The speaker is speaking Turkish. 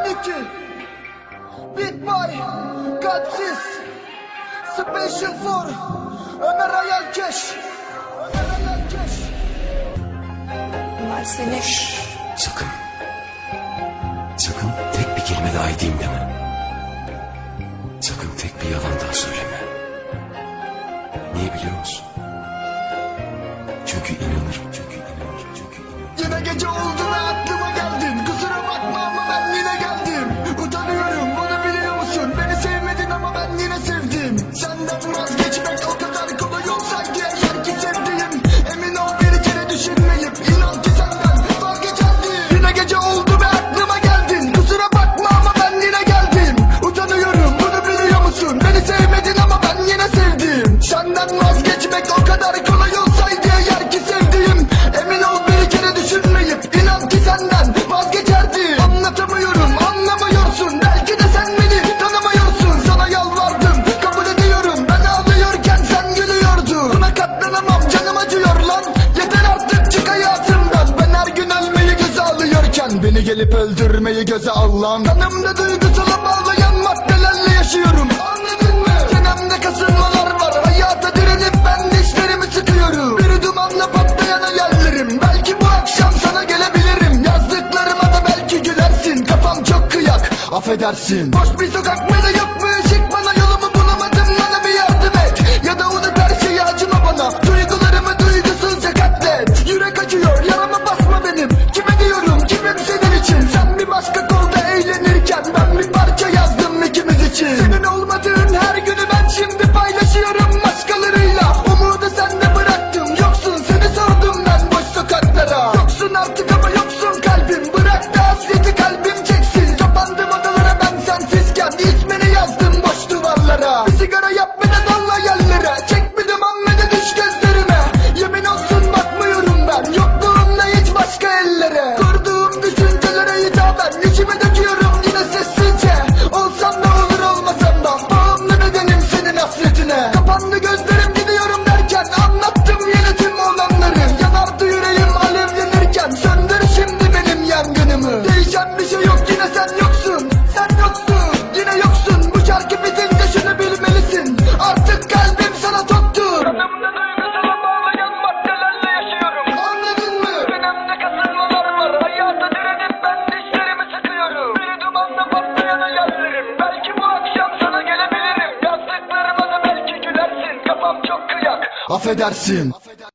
12 Big Boy Godsiz Special for Ömer Hayalkeş. Bunlar seni... Sakın. Sakın tek bir kelime daha edeyim deme. Sakın tek bir yalan daha söyleme. Niye biliyor musun? Çünkü inanırım. Yine gece oldu ve aklıma geldin. Kusura bakma ama ben yine geldim. Utanıyorum, bunu biliyor musun? Beni sevmedin ama ben yine sevdim. Senden vazgeçmek o kadar kolay olsa ki, eğer ki sevdiğim. Emin ol bir kere düşünmeyip inan ki senden vazgeçerdim. Yine gece oldu ve aklıma geldin. Kusura bakma ama ben yine geldim. Utanıyorum, bunu biliyor musun? Beni sevmedin ama ben yine sevdim. Senden vazgeçmek o kadar kolay olsaydı, eğer ki sevdiğim. Emin ol bir kere düşünmeyip inan ki senden vazgeçerdim. Anlatamıyorum, anlamıyorsun. Belki de sen beni tanımıyorsun. Sana yalvardım, kabul ediyorum. Ben ağlıyorken sen gülüyordun. Buna katlanamam, canım acıyor lan. Yeter artık, çık hayatımdan. Ben her gün ölmeyi göze alıyorken beni gelip öldürmeyi göze al lan. Kanımda duygusala bağlayan maddelerle yaşıyorum. Anladın mı? Çenemde kasılmalar var. Hayata direnip ben dişlerimi sıkıyorum. Bir dumanla patlayan hayallerim. Belki bu akşam sana gelebilirim. Yazdıklarıma da belki gülersin. Kafam çok kıyak, affedersin. Boş bir sokak mıydı, yok mu ışık? Bana yolumu bulamadım, bana bir yardım et. Ya da unut her şeyi, acıma bana. Duygularımı duygusuzca katlet. Yürek acıyor, yarama basma benim. Kime diyorum, kimim senin için? Sen bir başka kolda eğlenirken ben bir parça yazdım ikimiz için. Senin olmadığın her günü ben şimdi paylaşıyorum başkalarıyla. Umudu sende bıraktım, yoksun seni sordum ben boş sokaklara. Yoksun artık ama yoksun kalbim. Bırak da hasreti kalbim çeksin. Kapandım odalara ben sensizken, ismini yazdım boş duvarlara. Bir sigara yap ve de dalla yerlere. Çek bir duman ve de düş gözlerime. Yemin olsun bakmıyorum ben yokluğumla hiç başka ellere. Kurduğum düşüncelere hitaben içime döküyorum yine sessizce. Olsam da olur, olmasam da bağımlı bedenim senin hasretine. Kapandı gözlerim, gidiyorum derken anlattım yine tüm olanları. Yanardı yüreğim alevlenirken, söndür şimdi benim yangınımı. Değişen bir şey yok, yine sen yoksun. Sen yoksun, yine yoksun. Bu şarkı bitince şunu bilmelisin. Artık kalbim sana toktur. Kanımda duygusala bağlayan maddelerle yaşıyorum. Anladın mı? Benemde kasılmalar var. Hayata direnip ben dişlerimi sıkıyorum. Bir dumanla patlayan hayallerim. Belki bu akşam sana gelebilirim. Yazdıklarıma da belki gülersin. Kafam çok kıyak, affedersin.